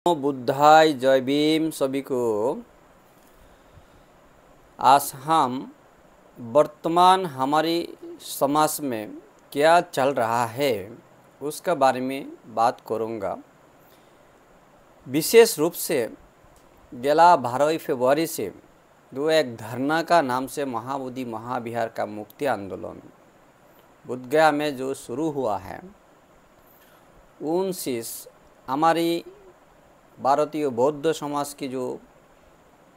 नमो बुद्धाय जय भीम सभी को। आज हम वर्तमान हमारी समाज में क्या चल रहा है उसका बारे में बात करूँगा। विशेष रूप से गेला 12 फरवरी से एक धरना का नाम से महाबोधि महाविहार का मुक्ति आंदोलन बोधगया में जो शुरू हुआ है, उनसे हमारी भारतीय बौद्ध समाज की जो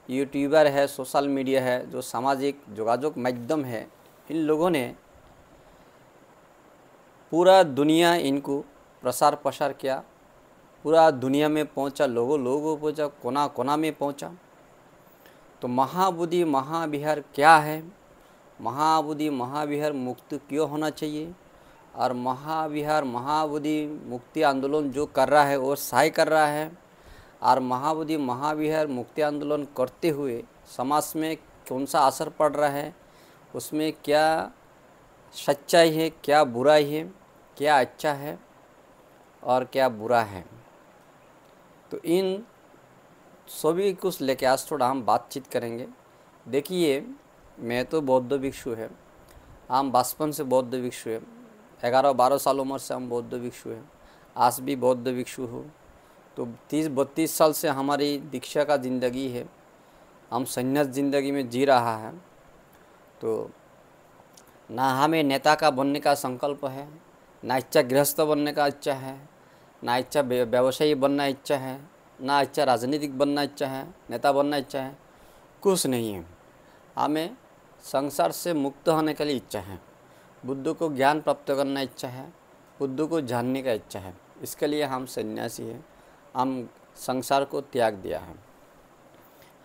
यूट्यूबर है, सोशल मीडिया है, जो सामाजिक जोगाजोग माध्यम है, इन लोगों ने पूरा दुनिया इनको प्रसार प्रसार किया। पूरा दुनिया में पहुंचा, लोगों पहुंचा, कोना कोना में पहुंचा। तो महाबोधि महाविहार क्या है, महाबोधि महाविहार मुक्त क्यों होना चाहिए, और महाविहार महाबोधि मुक्ति आंदोलन जो कर रहा है वो सही कर रहा है, और महाबोधि महाविहार मुक्ति आंदोलन करते हुए समाज में कौन सा असर पड़ रहा है, उसमें क्या सच्चाई है, क्या बुराई है, क्या अच्छा है और क्या बुरा है। तो इन सभी कुछ लेके आज थोड़ा हम बातचीत करेंगे। देखिए, मैं तो बौद्ध भिक्षु है, हम बचपन से बौद्ध भिक्षु है, 11-12 साल उम्र से हम बौद्ध भिक्षु हैं, आज भी बौद्ध भिक्षु हो। तो 30-32 साल से हमारी दीक्षा का ज़िंदगी है, हम संन्यास ज़िंदगी में जी रहा है। तो ना हमें नेता का बनने का संकल्प है, ना इच्छा गृहस्थ बनने का इच्छा है, ना इच्छा व्यवसायी बनना इच्छा है, ना इच्छा राजनीतिक बनना इच्छा है, नेता बनना इच्छा है, कुछ नहीं है। हमें संसार से मुक्त होने के लिए इच्छा है, बुद्ध को ज्ञान प्राप्त करना इच्छा है, बुद्ध को जानने का इच्छा है। इसके लिए हम सन्यासी हैं, हम संसार को त्याग दिया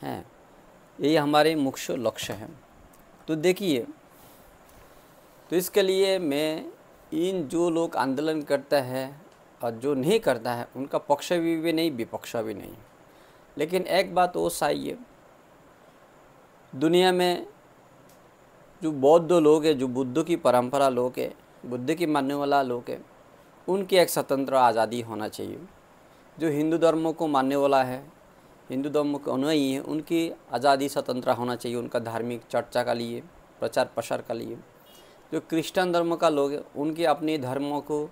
है, यही हमारे मुख्य लक्ष्य है। तो देखिए, तो इसके लिए मैं इन जो लोग आंदोलन करता है और जो नहीं करता है उनका पक्ष भी नहीं, विपक्ष भी नहीं। लेकिन एक बात वो सही है, दुनिया में जो बौद्ध लोग हैं, जो बुद्ध की परंपरा लोग हैं, बुद्ध की मानने वाला लोग हैं, उनकी एक स्वतंत्र आज़ादी होना चाहिए। जो हिंदू धर्म को मानने वाला है, हिंदू धर्म के अनुयायी है, उनकी आज़ादी स्वतंत्र होना चाहिए, उनका धार्मिक चर्चा के लिए, प्रचार प्रसार के लिए। जो क्रिश्चियन धर्म का लोग हैं, उनके अपने धर्मों को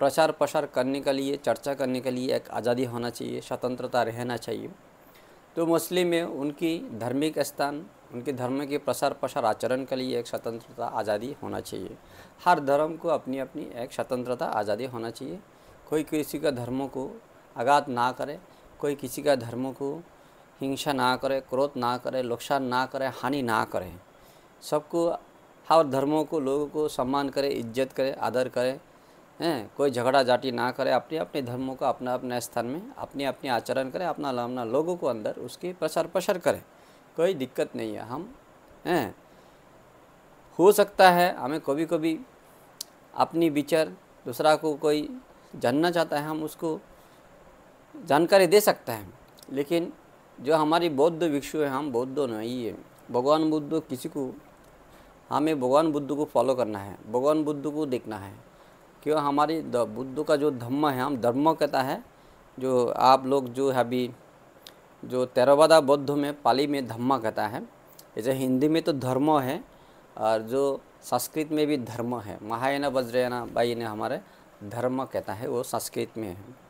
प्रचार प्रसार करने के लिए, चर्चा करने के लिए एक आज़ादी होना चाहिए, स्वतंत्रता रहना चाहिए। तो मुस्लिम में उनकी धार्मिक स्थान, उनके धर्म के प्रसार प्रसार आचरण के लिए एक स्वतंत्रता आज़ादी होना चाहिए। हर धर्म को अपनी अपनी एक स्वतंत्रता आज़ादी होना चाहिए। कोई किसी का धर्म को आघात ना करे, कोई किसी का धर्म को हिंसा ना करे, क्रोध ना करे, नुकसान ना करे, हानि ना करे। सबको, हर धर्मों को, लोगों को सम्मान करे, इज्जत करे, आदर करे, हैं, कोई झगड़ा झाटी ना करे। अपने अपने धर्मों को अपना अपना स्थान में अपने अपने आचरण करे, अपना अपना लोगों को अंदर उसके प्रसार प्रसार करे, कोई दिक्कत नहीं है। हम हैं, हो सकता है हमें कभी कभी अपनी विचार दूसरा को कोई जानना चाहता है, हम उसको जानकारी दे सकता है। लेकिन जो हमारी बौद्ध भिक्षु है, हम बौद्ध नहीं है। भगवान बुद्ध किसी को, हमें भगवान बुद्ध को फॉलो करना है, भगवान बुद्ध को देखना है। क्यों, हमारी बुद्ध का जो धम्म है, हम धर्म कहता है, जो आप लोग जो है अभी जो theravada बौद्ध में पाली में धम्म कहता है, जैसे हिंदी में तो धर्म है और जो संस्कृत में भी धर्म है। महायान वज्रयान बाई ने हमारे धर्म कहता है, वो संस्कृत में है।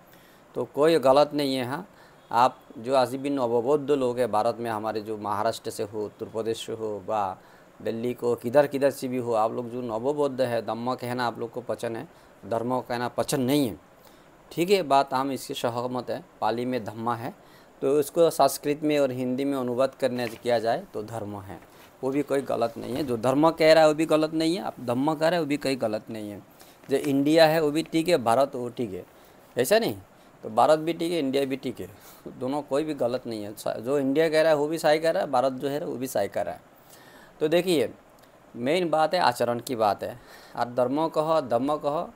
तो कोई गलत नहीं है। हाँ, आप जो आज भी नवबौद्ध लोग हैं भारत में, हमारे जो महाराष्ट्र से हो, उत्तर प्रदेश से हो, व दिल्ली को किधर किधर से भी हो, आप लोग जो नवबौद्ध है, धम्म कहना आप लोग को पसंद है, धर्म कहना पसंद नहीं है, ठीक है, बात हम इससे सहमत है। पाली में धम्मा है, तो इसको संस्कृत में और हिंदी में अनुवाद करने किया जाए तो धर्म है, वो भी कोई गलत नहीं है। जो धर्म कह रहा है वो भी गलत नहीं है, आप धम्म कह रहे हैं वो भी कोई गलत नहीं है। जो इंडिया है वो भी ठीक है, भारत वो ठीक है, ऐसा नहीं। तो भारत भी ठीक है, इंडिया भी ठीक है, दोनों कोई भी गलत नहीं है। जो इंडिया कह रहा है वो भी सही कह रहा है, भारत जो है वो भी सही कह रहा है। तो देखिए, मेन बात है आचरण की बात है। और धर्म कहो, धम्म कहो,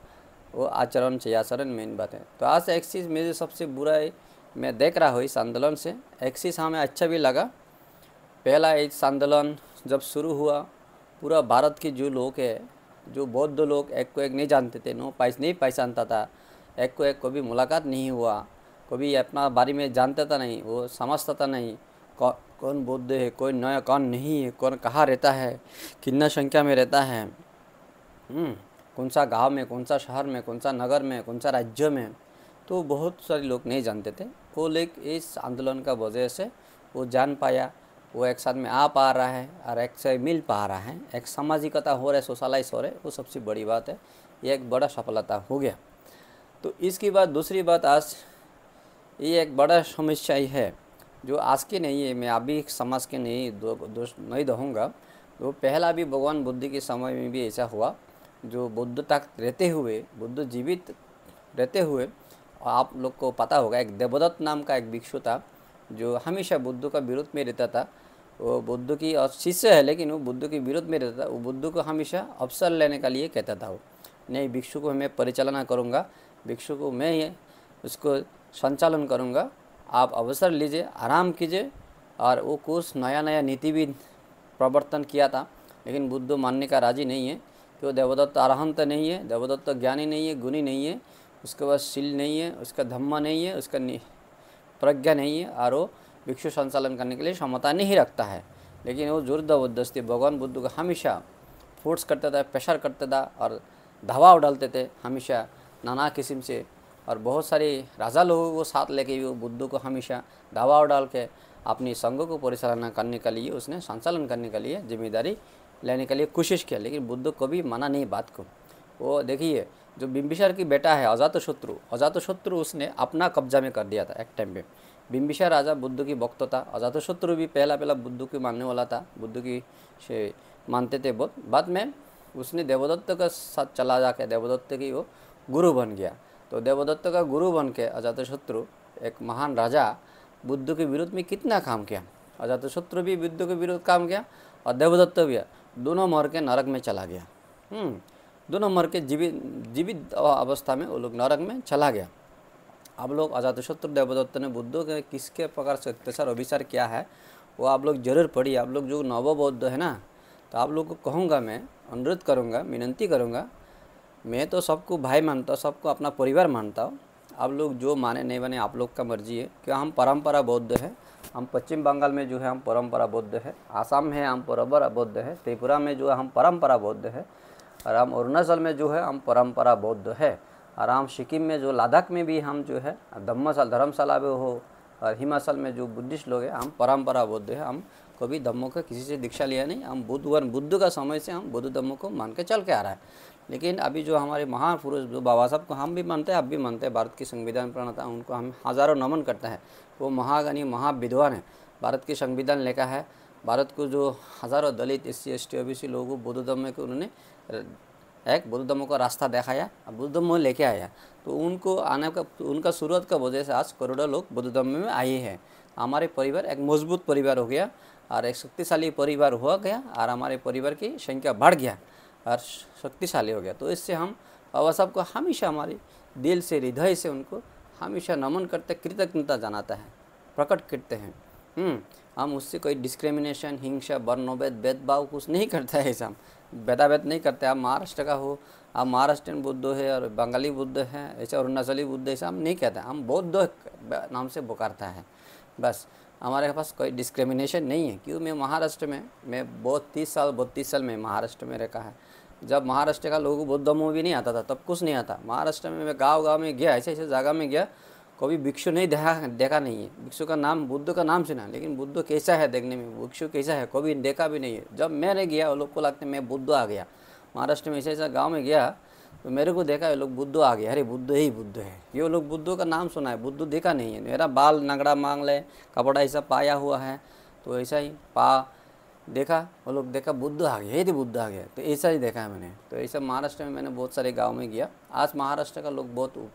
वो आचरण चाहिए, आचरण मेन बात है। तो आज एक चीज़ मेरे सबसे बुरा है, मैं देख रहा हूँ इस आंदोलन से, एक चीज़ हमें अच्छा भी लगा। पहला इस आंदोलन जब शुरू हुआ, पूरा भारत के जो लोग हैं, जो बौद्ध लोग एक को एक नहीं जानते थे, नहीं पहचानता था, एक को एक कभी मुलाकात नहीं हुआ, कभी अपना बारे में जानता था नहीं, वो समझता था नहीं कौन बुद्ध है, कोई नया कौन नहीं है, कौन कहाँ रहता है, कितना संख्या में रहता है, कौन सा गांव में, कौन सा शहर में, कौन सा नगर में, कौन सा राज्य में, तो बहुत सारे लोग नहीं जानते थे। वो लोग इस आंदोलन का वजह से वो जान पाया, वो एक साथ में आ पा रहा है और एक से मिल पा रहा है, एक सामाजिकता हो रहा है, सोशलाइज हो रहा है, वो सबसे बड़ी बात है। ये एक बड़ा सफलता हो गया। तो इसके बाद दूसरी बात, आज ये एक बड़ा समस्या ही है जो आज की नहीं है, मैं अभी समाज के नहीं दोष नहीं दूँगा। तो पहला भी भगवान बुद्ध के समय में भी ऐसा हुआ, जो बुद्ध तक रहते हुए, बुद्ध जीवित रहते हुए, आप लोग को पता होगा एक देवदत्त नाम का एक भिक्षु था जो हमेशा बुद्ध का विरोध में रहता था। वो बुद्ध की शिष्य है लेकिन वो बुद्ध के विरोध में रहता था। वो बुद्ध को हमेशा अवसर लेने का लिए कहता था, वो नहीं भिक्षु को मैं परिचालना करूँगा, भिक्षु को मैं ये उसको संचालन करूँगा, आप अवसर लीजिए, आराम कीजिए। और वो कुछ नया नया नीति भी प्रवर्तन किया था, लेकिन बुद्ध मानने का राजी नहीं है कि वो देवदत्त अरहंत नहीं है, देवदत्त ज्ञानी नहीं है, गुणी नहीं है, उसके पास शील नहीं है, उसका धम्मा नहीं है, उसका प्रज्ञा नहीं है, और वो भिक्षु संचालन करने के लिए क्षमता नहीं रखता है। लेकिन वो जोर जबरदस्ती भगवान बुद्ध को हमेशा फोर्स करता था, प्रेशर करता था और दबाव डालते थे हमेशा नाना किस्म से। और बहुत सारे राजा लोगों को साथ लेके भी वो बुद्ध को हमेशा दबाव डाल के अपनी संघ को परिचालना करने के लिए, उसने संचालन करने के लिए जिम्मेदारी लेने के लिए कोशिश किया, लेकिन बुद्ध कभी माना नहीं बात को। वो देखिए, जो बिम्बिसार की बेटा है अजातशत्रु उसने अपना कब्जा में कर दिया था एक टाइम पे। बिम्बिसार राजा बुद्ध की भक्त था, अजातशत्रु भी पहला बुद्ध की मानने वाला था, बुद्ध की से मानते थे बहुत। बाद में उसने देवदत्त का साथ चला जाके देवदत्त की वो गुरु बन गया। तो देवदत्त का गुरु बन के अजातशत्रु एक महान राजा बुद्ध के विरुद्ध में कितना काम किया। अजातशत्रु भी बुद्ध के विरुद्ध काम किया और देवदत्त भी, दोनों मर के नरक में चला गया। दोनों मर के जीवित अवस्था में वो लोग नरक में चला गया। आप लोग अजातशत्रु देवदत्त ने बुद्ध के किसके प्रकार से अत्याचार अभिचार किया है वो आप लोग जरूर पढ़िए। आप लोग जो नवबौद्ध है ना, तो आप लोग को कहूँगा, मैं अनुरोध करूँगा, विनंती करूँगा, मैं तो सबको भाई मानता हूँ, सबको अपना परिवार मानता हूँ। आप लोग जो माने नहीं माने आप लोग का मर्जी है। क्या हम परंपरा बौद्ध है, हम पश्चिम बंगाल में जो है हम परंपरा बौद्ध है, आसाम में हम परंपरा बौद्ध है, त्रिपुरा में जो है हम परंपरा बौद्ध है, और हम अरुणाचल में जो है हम परंपरा बौद्ध है, और हम सिक्किम में जो लद्दाख में भी हम जो है धर्मशाला में हो, और हिमाचल में जो बुद्धिस्ट लोग हैं हम परंपरा बौद्ध है। हम कभी धम्मों का किसी से दीक्षा लिया नहीं, हम बुद्ध का समय से हम बुद्ध धम्मों को मान के चल के आ रहा है। लेकिन अभी जो हमारे महापुरुष जो बाबा साहब को हम भी मानते हैं, आप भी मानते हैं, भारत की संविधान प्रणेता, उनको हम हज़ारों नमन करते हैं। वो महाज्ञानी महाविद्वान है, भारत की संविधान लिखा है। भारत को जो हज़ारों दलित SC ST OBC लोगों को बुद्ध धम्म को उन्होंने एक बुद्ध धम्म का रास्ता दिखाया, बुद्ध धम्म लेके आया। तो उनको आने का, उनका शुरुआत का वजह से आज करोड़ों लोग बुद्ध धम्म में आए हैं। हमारे परिवार एक मजबूत परिवार हो गया और एक शक्तिशाली परिवार हो गया, और हमारे परिवार की संख्या बढ़ गया और शक्तिशाली हो गया। तो इससे हम बाबा साहब को हमेशा हमारे दिल से, हृदय से उनको हमेशा नमन करते, कृतज्ञता जनाता है, प्रकट करते हैं। हम उससे कोई डिस्क्रिमिनेशन, हिंसा, वर्णभेद, भेदभाव कुछ नहीं करता है। ऐसा हम भेदाभेद नहीं करते। आप महाराष्ट्र का हो, आप महाराष्ट्रियन बुद्ध है और बंगाली बुद्ध है, ऐसे अरुणाचली बुद्ध, ऐसा हम नहीं कहते। हम बौद्ध नाम से पुकारता है बस। हमारे पास कोई डिस्क्रिमिनेशन नहीं है। क्यों, मैं महाराष्ट्र में, मैं 32 साल में महाराष्ट्र में रखा है। जब महाराष्ट्र का लोगों को बौद्ध धम्म भी नहीं आता था, तब कुछ नहीं आता। महाराष्ट्र में मैं गांव में गया, ऐसे जगह में गया, कभी भिक्षु नहीं देखा नहीं है। भिक्षु का नाम, बुद्ध का नाम सुना, लेकिन बुद्ध कैसा है देखने में, भिक्षु कैसा है, कभी देखा भी नहीं है। जब मैंने गया वो लोग को लगता है मैं बुद्ध आ गया। महाराष्ट्र में ऐसा गाँव में गया तो मेरे को देखा ये लोग बुद्ध आ गया, अरे बुद्ध ही बुद्ध है। ये लोग बुद्ध का नाम सुना है, बुद्ध देखा नहीं है। मेरा बाल नगड़ा मांग ले, कपड़ा ऐसा पाया हुआ है, तो ऐसा ही देखा, वो लोग देखा बुद्ध आ गया, ये बुद्ध आ गया, तो ऐसा ही देखा है मैंने। तो ऐसा महाराष्ट्र में मैंने बहुत सारे गाँव में गया। आज महाराष्ट्र का लोग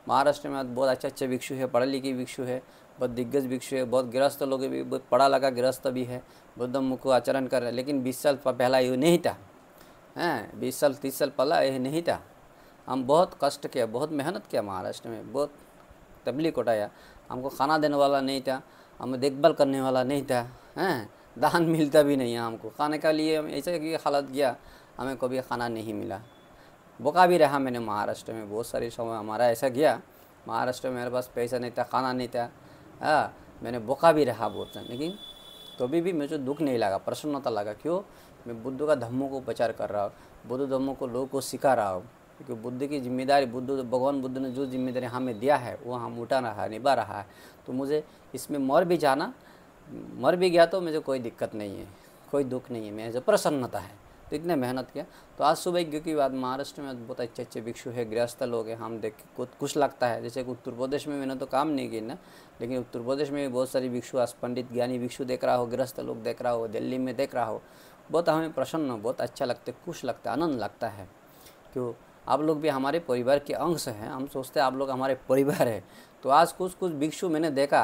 महाराष्ट्र में बहुत अच्छे भिक्षु है, पढ़े लिखे भिक्षु है, बहुत दिग्गज भिक्षु है, बहुत गृहस्थ लोग भी, बहुत पढ़ा लगा गृहस्थ भी है, बुद्ध धम्म को आचरण कर रहे हैं। लेकिन 20 साल पहला ये नहीं था, 20 साल 30 साल पहला ये नहीं था। हम बहुत कष्ट किया, बहुत मेहनत किया महाराष्ट्र में, बहुत तबलीग उठाया। हमको खाना देने वाला नहीं था, हमें देखभाल करने वाला नहीं था, दान मिलता भी नहीं है हमको खाने के लिए। हम ऐसे की हालत किया, हमें कभी खाना नहीं मिला, बोका भी रहा मैंने महाराष्ट्र में। बहुत सारे समय हमारा ऐसा गया महाराष्ट्र में मेरे पास पैसा नहीं था, खाना नहीं था, हाँ मैंने बोका भी रहा बहुत, लेकिन तो भी मुझे दुख नहीं लगा, प्रसन्नता लगा। क्यों? मैं बुद्ध का धम्मों को प्रचार कर रहा हूँ, बुद्ध धम्मों को लोगों को सिखा रहा हूँ। क्योंकि बुद्ध की जिम्मेदारी, भगवान बुद्ध ने जो जिम्मेदारी हमें दिया है वो हम उठा रहा है, निभा रहा है। तो मुझे इसमें मर भी गया तो मुझे कोई दिक्कत नहीं है, कोई दुख नहीं है, मुझे प्रसन्नता है। तो इतने मेहनत किया। तो आज सौभाग्य की बात, महाराष्ट्र में बहुत अच्छे अच्छे भिक्षु है, गृहस्थ लोग हैं, हम देख के कुछ लगता है। जैसे उत्तर प्रदेश में मैंने तो काम नहीं किया ना, लेकिन उत्तर प्रदेश में भी बहुत सारी भिक्षु, आज पंडित ज्ञानी भिक्षु देख रहा हो, गृहस्थ लोग देख रहा हो, दिल्ली में देख रहा हो, बहुत हमें प्रसन्न, बहुत अच्छा लगता है, खुश लगता है, आनंद लगता है। क्यों? आप लोग भी हमारे परिवार के अंश हैं, हम सोचते हैं आप लोग हमारे परिवार है। तो आज कुछ भिक्षु मैंने देख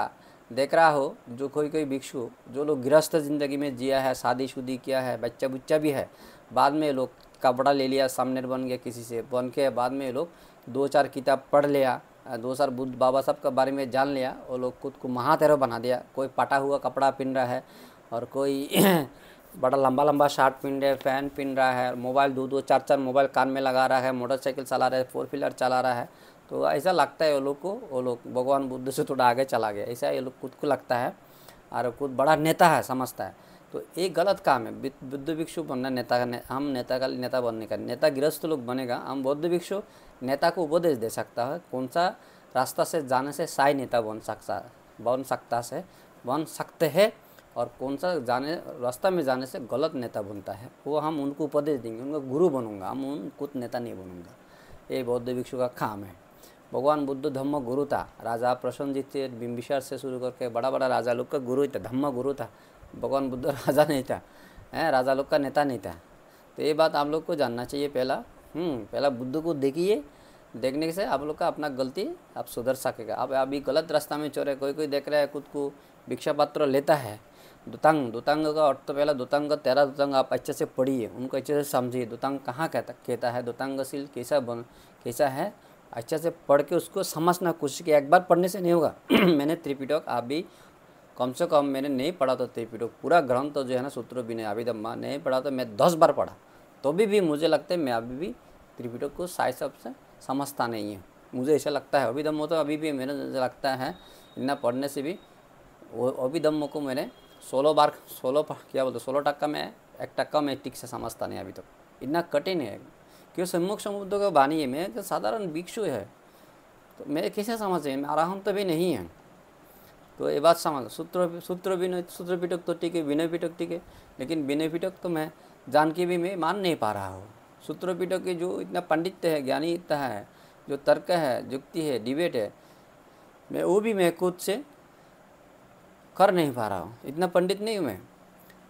रहा हो, जो कोई भिक्षु जो लोग गृहस्थ ज़िंदगी में जिया है, शादीशुदी किया है, बच्चा बुच्चा भी है, बाद में लोग कपड़ा ले लिया, सामने बन गया किसी से, बन के बाद में लोग 2-4 किताब पढ़ लिया, 2-4 बुद्ध बाबा साहब के बारे में जान लिया, वो लोग खुद को महातेरव बना दिया। कोई पटा हुआ कपड़ा पहन रहा है, और कोई बड़ा लंबा लंबा शर्ट पहन रहा है, फैन पहन रहा है, मोबाइल 2-2 4-4 मोबाइल कान में लगा रहा है, मोटरसाइकिल चला रहा है, 4 व्हीलर चला रहा है। तो ऐसा लगता है वो लोग भगवान बुद्ध से थोड़ा आगे चला गया, ऐसा ये लोग खुद को लगता है, और खुद बड़ा नेता है समझता है। तो एक गलत काम है। बुद्ध भिक्षु बनना हम नेता बनने का, नेता गृहस्थ लोग बनेगा, हम बौद्ध भिक्षु नेता को उपदेश दे सकता है, कौन सा रास्ता से जाने से सही नेता बन सकते हैं, और कौन सा रास्ता में जाने से गलत नेता बनता है, वो हम उनको उपदेश देंगे, उनका गुरु बनूंगा, हम खुद नेता नहीं बनूंगा। ये बौद्ध भिक्षु का काम है। भगवान बुद्ध धम्म गुरु था, राजा प्रसन्नजीत से, बिंबिसार से शुरू करके बड़ा राजा लोग का गुरु था, धम्म गुरु था। भगवान बुद्ध राजा नहीं था, राजा लोग का नेता नहीं था। तो ये बात आप लोग को जानना चाहिए। पहला बुद्ध को देखिए, देखने से आप लोग का अपना गलती आप सुधर सकेगा। आप अभी गलत रास्ता में चल रहे, कोई देख रहा है खुद को भिक्षा पात्र लेता है। दुतांग का अर्थ तो पहला दुतांग 13 दुतांग आप अच्छे से पढ़िए, उनको अच्छे से समझिए। दुतांग कहाँ कहता है, दुतांगशील कैसा है, अच्छे से पढ़ के उसको समझना कोशिश की। एक बार पढ़ने से नहीं होगा। मैंने त्रिपिटक अभी कम से कम मैंने नहीं पढ़ा तो त्रिपिटक पूरा ग्रंथ जो है ना, सूत्र विनय अभिधम्मा नहीं पढ़ा तो मैं 10 बार पढ़ा, तो भी मुझे लगता है मैं अभी भी त्रिपिटक को सही सब से समझता नहीं है। मुझे ऐसा लगता है अभिधम्मो तो अभी भी मैंने लगता है इतना पढ़ने से भी वो अभिधम्मो को मैंने 16% में 1% में ठीक से समझता नहीं अभी तक। इतना कठिन है, क्यों? सम्मुख समुद्र का वाणी है, मैं तो साधारण भिक्षु है, तो मैं कैसे समझे, मैं अरहंत भी नहीं है। तो ये बात समझ। सूत्र पिटक तो ठीक है, विनय पिटक ठीक है, लेकिन विनय पिटक तो मैं जान के भी मैं मान नहीं पा रहा हूँ। सूत्र पिटक के जो इतना पंडित है, ज्ञानी इतना है, जो तर्क है, युक्ति है, डिबेट है, मैं खुद से कर नहीं पा रहा हूँ, इतना पंडित नहीं हूँ मैं।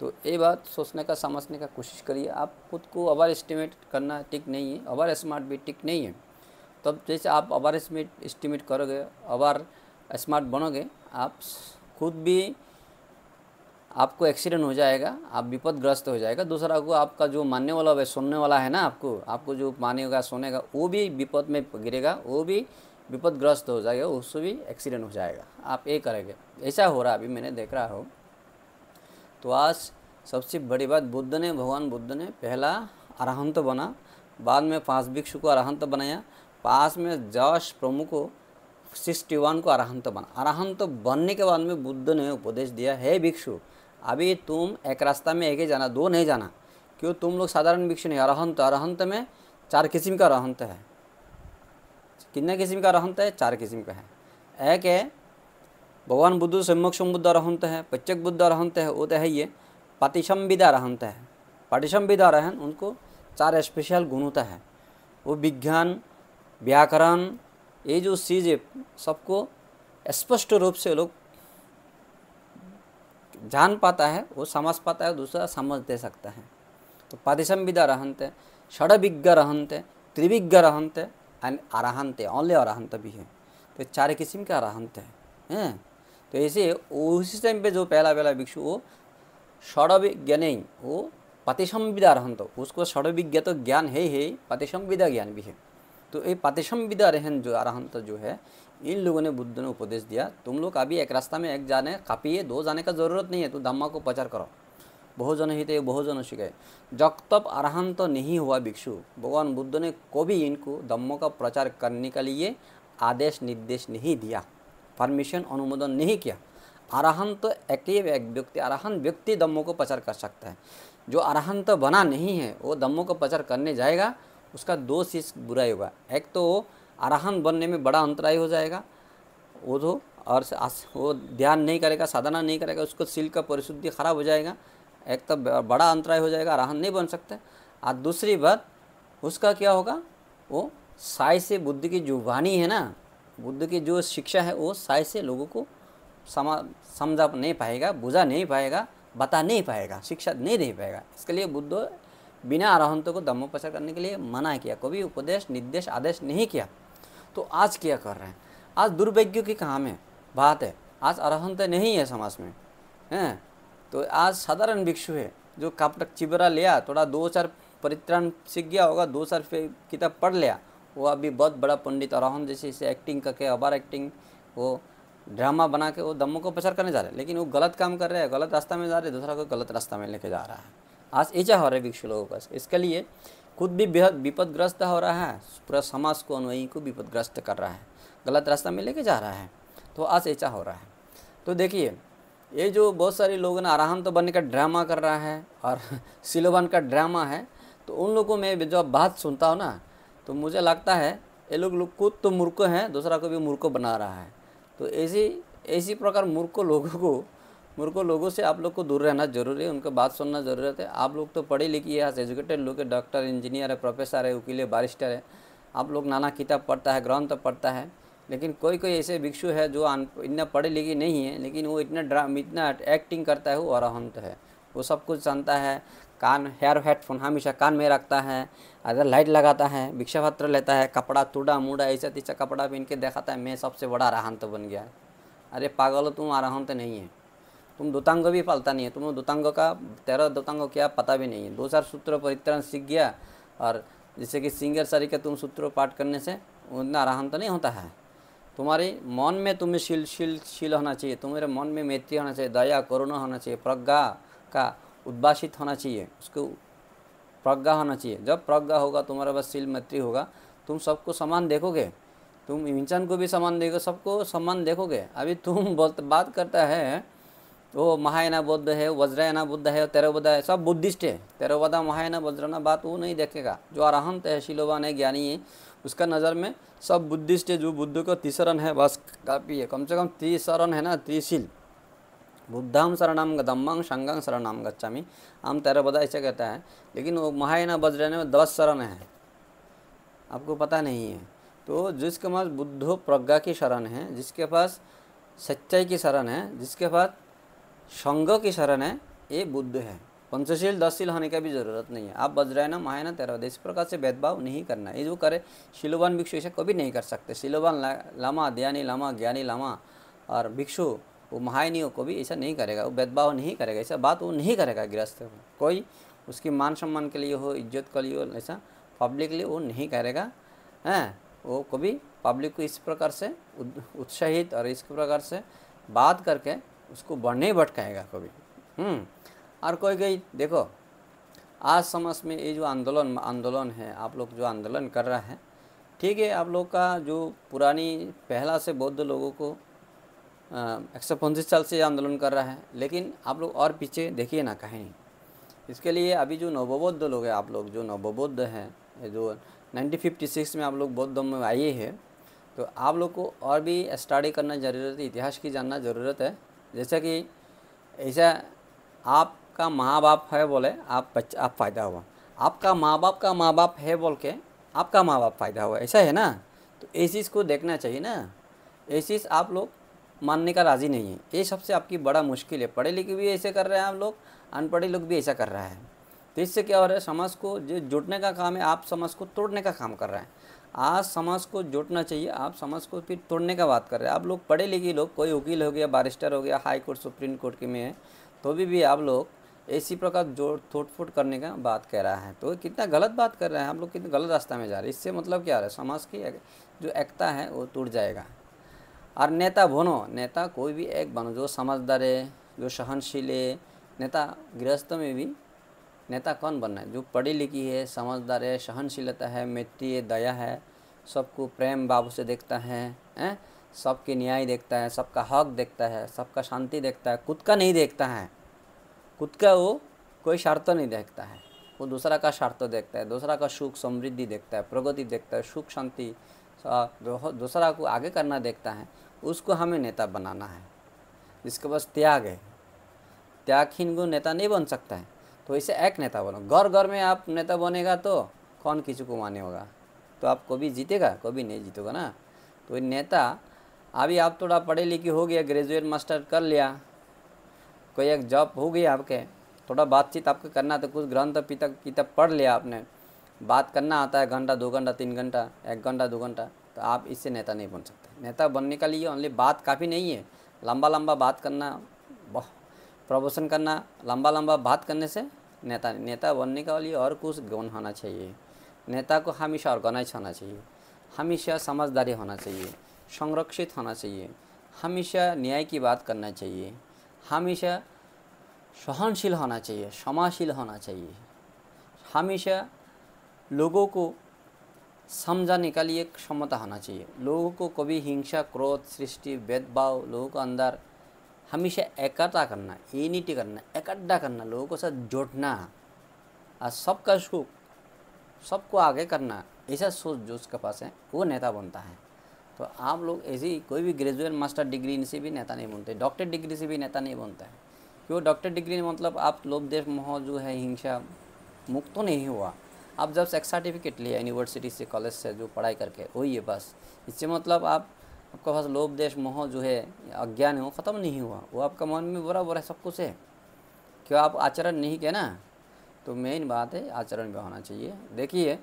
तो ये बात सोचने का, समझने का कोशिश करिए। आप खुद को ओवर एस्टिमेट करना ठीक नहीं है, ओवर स्मार्ट भी ठीक नहीं है। तब जैसे आप ओवर एस्टिमेट करोगे, ओवर स्मार्ट बनोगे, आप खुद भी आपको एक्सीडेंट हो जाएगा, आप विपदग्रस्त हो जाएगा। दूसरा को आपका जो मानने वाला है, सुनने वाला है ना, आपको जो मानेगा सुनेगा, वो भी विपद में गिरेगा, वो भी विपदग्रस्त हो जाएगा, उससे भी एक्सीडेंट हो जाएगा। आप ये करेंगे, ऐसा हो रहा है अभी मैंने देख रहा हूँ। तो आज सबसे बड़ी बात, भगवान बुद्ध ने पहला अरहंत बना, बाद में 5 भिक्षु को अरहंत बनाया, पास में 10 प्रमुखों 61 को अरहंत बना। अरहंत बनने के बाद में बुद्ध ने उपदेश दिया, हे भिक्षु, अभी तुम एक रास्ता में एक ही जाना, 2 नहीं जाना। क्यों? तुम लोग साधारण भिक्षु नहीं, अरहंत में 4 किस्म का अरहंत है। कितने किस्म का अरहंत है? 4 किस्म का है। एक है भगवान बुद्ध सम्मुख संबुद्ध अरहंत है, पच्चक बुद्ध अरहंत है, वो तो है ये। पाटिशंविदा अरहंत है। पाटिशंविदा अरहंत, उनको 4 स्पेशल गुण होता है। वो विज्ञान, व्याकरण, ये जो चीज़ है सबको स्पष्ट रूप से लोग जान पाता है, वो समझ पाता है, दूसरा समझ दे सकता है। तो पाटिशंविदा अरहंत है, षडविज्ञ अरहंत है, त्रिविज्ञ अरहंत है, एंड अरहंत है, ओनली अरहंत भी है। तो 4 किस्म का अरहंत है। तो ऐसे उसी टाइम पे जो पहला भिक्षु, वो षडविज्ञ नहीं, वो पाटिशंविदा अरहंत, उसको षडविज्ञ तो ज्ञान है ही, पाटिशंविदा ज्ञान भी है। तो ये पाटिशंविदा अरहंत जो है, इन लोगों ने बुद्ध ने उपदेश दिया, तुम लोग अभी एक रास्ता में एक जाने काफ़ी है, 2 जाने का ज़रूरत नहीं है, तो धम्मा को प्रचार करो। बहुजन हित बहुजन शिखाए। जब तक अरहंत नहीं हुआ भिक्षु, भगवान बुद्ध ने कभी इनको धम्मों का प्रचार करने के लिए आदेश निर्देश नहीं दिया, परमिशन अनुमोदन नहीं किया। अरहंत तो एक व्यक्ति, अरहंत व्यक्ति धम्मों को प्रचार कर सकता है। जो अरहंत बना नहीं है वो धम्मों को प्रचार करने जाएगा, उसका दो चीज़ बुराई होगा। एक तो वो अरहंत बनने में बड़ा अंतराय हो जाएगा, वो तो, और वो ध्यान नहीं करेगा, साधना नहीं करेगा, उसको शील का परिशुद्धि खराब हो जाएगा। एक तो बड़ा अंतराय हो जाएगा, अरहंत नहीं बन सकता। और दूसरी बात उसका क्या होगा, वो साय से बुद्ध की जो वाणी है ना, बुद्ध की जो शिक्षा है वो साय से लोगों को समझा नहीं पाएगा, बुझा नहीं पाएगा, बता नहीं पाएगा, शिक्षा नहीं दे पाएगा। इसके लिए बुद्ध बिना अरहंतों को धम्म प्रचार करने के लिए मना किया, कभी उपदेश निर्देश आदेश नहीं किया। तो आज क्या कर रहे हैं, आज दुर्भाग्य की काम है बात है, आज अरहंत नहीं है समाज में हैं। तो आज साधारण भिक्षु है जो कापटक चिबरा लिया, थोड़ा 2-4 परित्राण सीख गया होगा, 2-4 किताब पढ़ लिया, वो अभी बहुत बड़ा पंडित अरहंत जैसे इसे एक्टिंग करके, ओवर एक्टिंग, वो ड्रामा बना के वो धम्मों को प्रचार करने जा रहे हैं। लेकिन वो गलत काम कर रहे हैं, गलत रास्ता में जा रहे हैं, दूसरा को गलत रास्ता में लेके जा रहा है। आज ऐसा हो रहा है भिक्षु लोगों का। इसके लिए खुद भी बेहद विपदग्रस्त हो रहा है, पूरा समाज को, अनुयायी को विपदग्रस्त कर रहा है, गलत रास्ता में लेके जा रहा है। तो आज ऐसा हो रहा है। तो देखिए ये जो बहुत सारे लोग ना अरहंत बनने का ड्रामा कर रहा है और सिलोवान का ड्रामा है, तो उन लोगों में जो बात सुनता हूँ ना, तो मुझे लगता है ये लोग खुद तो मूर्ख हैं, दूसरा को भी मूर्ख बना रहा है। तो ऐसी प्रकार मूर्ख लोगों से आप लोग को दूर रहना जरूरी है, उनका बात सुनना ज़रूरत है। आप लोग तो पढ़े लिखे हैं, एजुकेटेड लोग है, डॉक्टर, इंजीनियर है, प्रोफेसर है, वकील है, बारिस्टर है, आप लोग नाना किताब पढ़ता है, ग्रंथ पढ़ता है। लेकिन कोई ऐसे भिक्षु है जो इतना पढ़े लिखे नहीं है, लेकिन वो इतना एक्टिंग करता है, वो अरहंत है। वो सब कुछ जानता है, कान हेडफोन हमेशा कान में रखता है, अगर लाइट लगाता है, भिक्षा पात्र लेता है, कपड़ा टूटा मूड़ा ऐसा तीसा कपड़ा पहन के दिखाता है, मैं सबसे बड़ा अरहंत बन गया। अरे पागल, तुम अरहंत नहीं है, तुम दूतांग भी पालता नहीं है, तुम दूतांग का 13 दूतांग क्या पता भी नहीं है। 2-4 सूत्र परित्राण सीख गया, और जैसे कि सिंगर सरी के तुम सूत्र पाठ करने से उतना अरहंत नहीं होता है। तुम्हारे मन में तुम्हें शील होना चाहिए, तुम्हारे मन में मैत्री होना चाहिए, दया करुणा होना चाहिए, प्रज्ञा का उद्भाषित होना चाहिए, उसको प्रज्ञा होना चाहिए। जब प्रज्ञा होगा, तुम्हारा बस शील मैत्री होगा, तुम सबको समान देखोगे, तुम इंसान को भी समान देखोगे, सबको समान देखोगे। अभी तुम बात करता है वो महायाना बुद्ध है, वज्रयाना बुद्ध है, तेरवदा है, सब बुद्धिस्ट है। तेरवदा महायाना वज्रना बात वो नहीं देखेगा। जो अरहंत है, शीलवान है, ज्ञानी है, उसका नज़र में सब बुद्धिस्ट है। जो बुद्ध का तीसरन है बस काफ़ी है, कम से कम 30 शरण है ना, 30 बुद्धाम शरणम धम्मं संघं शरणम गच्छामि, हम तेरवदा ऐसे कहता है। लेकिन वो महायाना वज्रयाना में 10 शरण है, आपको पता नहीं है। तो जिसके पास बुद्धो प्रज्ञा की शरण है, जिसके पास सच्चाई की शरण है, जिसके पास संघ की शरण है, ये बुद्ध है। पंचशील 10 होने का भी ज़रूरत नहीं है। आप वज्रायना महायाना तेरवदा इस प्रकार से भेदभाव नहीं करना। ये जो करे शीलवान भिक्षु ऐसा कभी नहीं कर सकते। शीलवान लामा, ध्यानी लामा, ज्ञानी लामा और भिक्षु वो महायानियों को भी ऐसा नहीं करेगा, वो भेदभाव नहीं करेगा, ऐसा बात वो नहीं करेगा। गृहस्थ कोई उसकी मान सम्मान के लिए हो, इज्जत के लिए हो, ऐसा पब्लिकली वो नहीं करेगा हैं। वो कभी पब्लिक को इस प्रकार से उत्साहित और इस प्रकार से बात करके उसको नहीं भटकाएगा कभी। और कोई देखो आज समाज में ये जो आंदोलन है, आप लोग जो आंदोलन कर रहा है, ठीक है, आप लोग का जो पुरानी पहला से बौद्ध लोगों को 125 साल से आंदोलन कर रहा है, लेकिन आप लोग और पीछे देखिए ना कहीं। इसके लिए अभी जो नवबौद्ध लोग हैं, आप लोग जो नवबौद्ध हैं, जो 1956 में आप लोग बौद्ध धर्म में आए हैं, तो आप लोग को और भी स्टडी करना ज़रूरत है, इतिहास की जानना ज़रूरत है। जैसे कि ऐसा आपका माँ बाप है बोले आप फ़ायदा हुआ, आपका माँ बाप का माँ बाप है बोल के आपका माँ बाप फ़ायदा हुआ, ऐसा है ना। तो इस चीज़ को देखना चाहिए ना। ये चीज़ आप लोग मानने का राज़ी नहीं है, ये सबसे आपकी बड़ा मुश्किल है। पढ़े लिखे भी ऐसे कर रहे हैं आप लोग, अनपढ़े लोग भी ऐसा कर रहा है। तो इससे क्या हो रहा है, समाज को जो जुटने का काम है, आप समाज को तोड़ने का काम कर रहे हैं। आज समाज को जोड़ना चाहिए, आप समाज को फिर तोड़ने का बात कर रहे हैं। आप लोग पढ़े लिखे लोग, कोई वकील हो गया, बारिस्टर हो गया, हाई कोर्ट सुप्रीम कोर्ट के में है, तो भी आप लोग इसी प्रकार जोड़ तोड़ फोड़ करने का बात कह रहा है। तो कितना गलत बात कर रहे हैं आप लोग, कितना गलत रास्ता में जा रहे हैं। इससे मतलब क्या हो रहा है, समाज की जो एकता है वो टूट जाएगा। और नेता बनो, नेता कोई भी एक बनो जो समझदार है, जो सहनशील है। नेता गृहस्थ में भी नेता कौन बनना है, जो पढ़ी लिखी है, समझदार है, सहनशीलता है, मैत्री है, दया है, सबको प्रेम भाव से देखता है, हैं, सबके न्याय देखता है, सबका हक देखता है, सबका शांति देखता है, खुद का नहीं देखता है। खुद का वो कोई स्वार्थ नहीं देखता है, वो दूसरा का स्वार्थ देखता है, दूसरा का सुख समृद्धि देखता है, प्रगति देखता है, सुख शांति दूसरा को आगे करना देखता है। उसको हमें नेता बनाना है, जिसके पास त्याग है। त्यागहीन को नेता नहीं बन सकता है। तो इसे एक नेता बनो। घर घर में आप नेता बनेगा तो कौन किसी को माने होगा, तो आप कभी जीतेगा, कभी नहीं जीतेगा ना। तो नेता, अभी आप थोड़ा पढ़े लिखे हो गया, ग्रेजुएट मास्टर कर लिया, कोई एक जॉब हो गई आपके, थोड़ा बातचीत आपको करना तो कुछ ग्रंथ किताब पढ़ लिया आपने, बात करना आता है, घंटा 2 घंटा 3 घंटा 1 घंटा 2 घंटा, तो आप इससे नेता नहीं बन सकते। नेता बनने के लिए ओनली बात काफ़ी नहीं है, लंबा लंबा बात करना, प्रवचन करना, लंबा लंबा बात करने से नेता बनने के लिए और कुछ गुण होना चाहिए। नेता को हमेशा ऑर्गेनाइज होना चाहिए, हमेशा समझदारी होना चाहिए, संरक्षित होना चाहिए, हमेशा न्याय की बात करना चाहिए, हमेशा सहनशील होना चाहिए, क्षमाशील होना चाहिए, हमेशा लोगों को समझाने के लिए क्षमता होना चाहिए। लोगों को कभी हिंसा, क्रोध, सृष्टि, भेदभाव लोगों को अंदर हमेशा एकता करना, यूनिटी करना, इकट्ठा करना, लोगों को साथ जोड़ना और सबका सुख सबको आगे करना, ऐसा सोच जो उसके पास है वो नेता बनता है। तो आप लोग ऐसी कोई भी ग्रेजुएट मास्टर डिग्री से भी नेता नहीं बनते, डॉक्टर डिग्री से भी नेता नहीं बनता है। क्यों? डॉक्टर डिग्री मतलब आप लोभ देश मोह जो है हिंसा मुक्त तो नहीं हुआ। आप जब एक सर्टिफिकेट लिया यूनिवर्सिटी से, कॉलेज से जो पढ़ाई करके, वही है बस। इससे मतलब आपके पास लोभ देश मोह जो है अज्ञान है वो ख़त्म नहीं हुआ, वो आपका मन में बराबर है, सब कुछ है। क्यों? आप आचरण नहीं किया ना। तो मेन बात है आचरण भी होना चाहिए। देखिए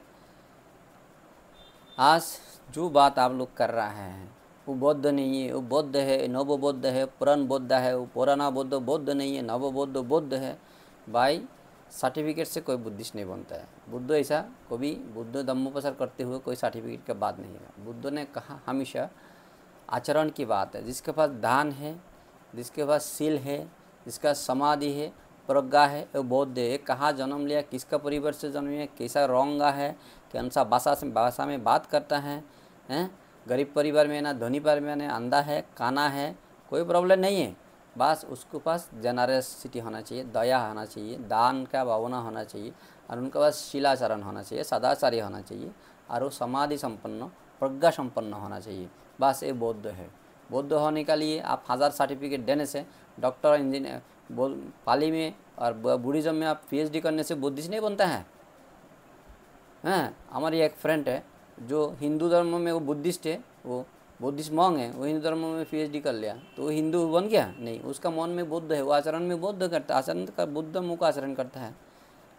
आज जो बात आप लोग कर रहा है वो बौद्ध नहीं है, वो बौद्ध है, नव बौद्ध है, पुरान बौद्ध है, वो पुराना बौद्ध बौद्ध नहीं है, नव बौद्ध बौद्ध है। भाई सर्टिफिकेट से कोई बुद्धिस्ट नहीं बनता है। बुद्ध ऐसा कभी बुद्ध धम्मोपसर करते हुए कोई सर्टिफिकेट का बात नहीं है। बुद्ध ने कहा हमेशा आचरण की बात है। जिसके पास दान है, जिसके पास शील है, जिसका समाधि है, प्रज्ञा है, वो बौद्ध है। कहाँ जन्म लिया, किसका परिवार से जन्म लिया, कैसा रोंगा है, कौन सा भाषा में बात करता है, हैं, गरीब परिवार में ना धनी परिवार में, अंधा है, काना है, कोई प्रॉब्लम नहीं है। बस उसके पास जेनरसिटी होना चाहिए, दया होना चाहिए, दान का भावना होना चाहिए, और उनके पास शीलाचरण होना चाहिए, सदाचारी होना चाहिए, और वो समाधि संपन्न, प्रज्ञा संपन्न होना चाहिए। बस ये बौद्ध है। बौद्ध होने के लिए आप 1000 सर्टिफिकेट देने से, डॉक्टर, इंजीनियर, पाली में और बुद्धिज़्म में आप PhD करने से बुद्धिस्ट नहीं बनता है। हैं, हमारी एक फ्रेंड है जो हिंदू धर्म में वो बुद्धिस्ट है, वो बुद्धिस्ट मॉन्ग है, वो हिंदू धर्म में PhD कर लिया तो वो हिंदू बन गया? नहीं, उसका मन में बुद्ध है, वो आचरण में बुद्ध करता है, आचरण का बुद्ध मुँह का आचरण करता है,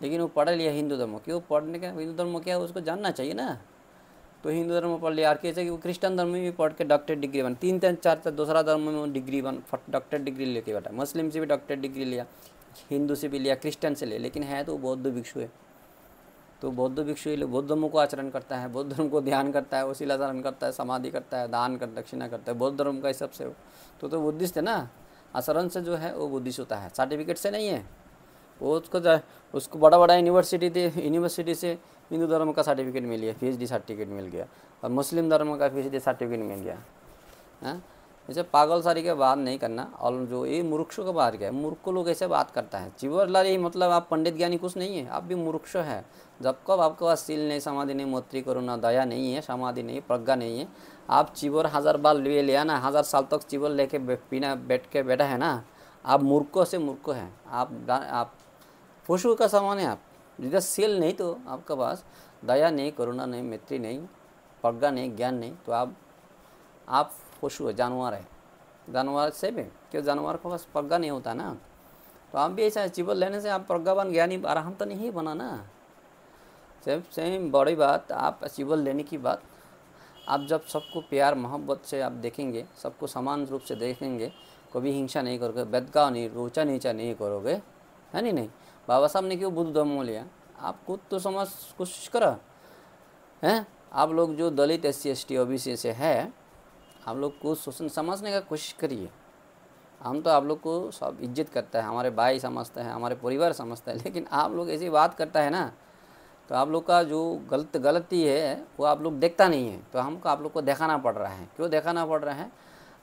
लेकिन वो पढ़ लिया हिंदू धर्म। क्यों पढ़ने का? हिंदू धर्म क्या है उसको जानना चाहिए ना। तो हिंदू धर्म पढ़ लिया, और कैसे कि वो क्रिश्चियन धर्म में भी पढ़ के डॉक्टर डिग्री बन, 3-4 दूसरा धर्म में डिग्री बन, डॉक्टर डिग्री लेके बैठा। मुस्लिम से भी डॉक्टर डिग्री लिया, हिंदू से भी लिया, क्रिश्चियन से लिया, लेकिन है तो बौद्ध भिक्षु है। तो बौद्ध भिक्षु बौद्ध धर्म को आचरण करता है, बौद्ध धर्म को ध्यान करता है, वसीलाचरण करता है, समाधि करता है, दान कर दक्षिणा करता है, बौद्ध धर्म का हिसाब से तो बुद्धिस्ट है ना। आचरण से जो है वो बुद्धिस्ट होता है, सर्टिफिकेट से नहीं है। वो उसको बड़ा बड़ा यूनिवर्सिटी से हिंदू धर्म का सर्टिफिकेट मिल गया, PhD सर्टिफिकेट मिल गया, और मुस्लिम धर्म का PhD सर्टिफिकेट मिल गया। हाँ, ऐसे पागल सारी के बात नहीं करना। और जो ये मूर्खों का बात क्या है, मूर्ख लोग ऐसे बात करता है चिवरलारी, मतलब आप पंडित ज्ञानी कुछ नहीं है, आप भी मूर्ख है। जब कब आपके पास शील नहीं, समाधि नहीं, मैत्री करुणा, दया नहीं है, समाधि नहीं, प्रज्ञा नहीं है, आप चिवर 1000 बार ले लिया ना, 1000 साल तक चिवर लेके बिना बैठ के बैठा है ना, आप मूर्खों से मूर्ख हैं। आप पशु का समान है। आप जिधर शील नहीं, तो आपके पास दया नहीं, करुणा नहीं, मैत्री नहीं, प्रज्ञा नहीं, ज्ञान नहीं, तो आप पशु है, जानवर है। जानवर से भी क्यों? जानवर के पास प्रज्ञा नहीं होता ना। तो आप भी ऐसा चिवल लेने से आप प्रज्ञावान ज्ञानी आराम तो नहीं बना ना। सेम बड़ी बात, आप चिवल लेने की बात, आप जब सबको प्यार मोहब्बत से आप देखेंगे, सबको समान रूप से देखेंगे, कभी हिंसा नहीं करोगे, भेदभाव नहीं, ऊंचा नीचा नहीं करोगे, है नहीं। बाबा साहब ने क्यों बुद्ध धर्म लिया? आप खुद तो समझ कोशिश करो हैं। आप लोग जो दलित SC ST OBC से है, आप लोग को शोषण समझने का कोशिश करिए। हम तो आप लोग को सब इज्जत करता है, हमारे भाई समझते हैं, हमारे परिवार समझता है, लेकिन आप लोग ऐसी बात करता है ना, तो आप लोग का जो गलती है वो आप लोग देखता नहीं है, तो हमको आप लोग को दिखाना पड़ रहा है। क्यों दिखाना पड़ रहा है?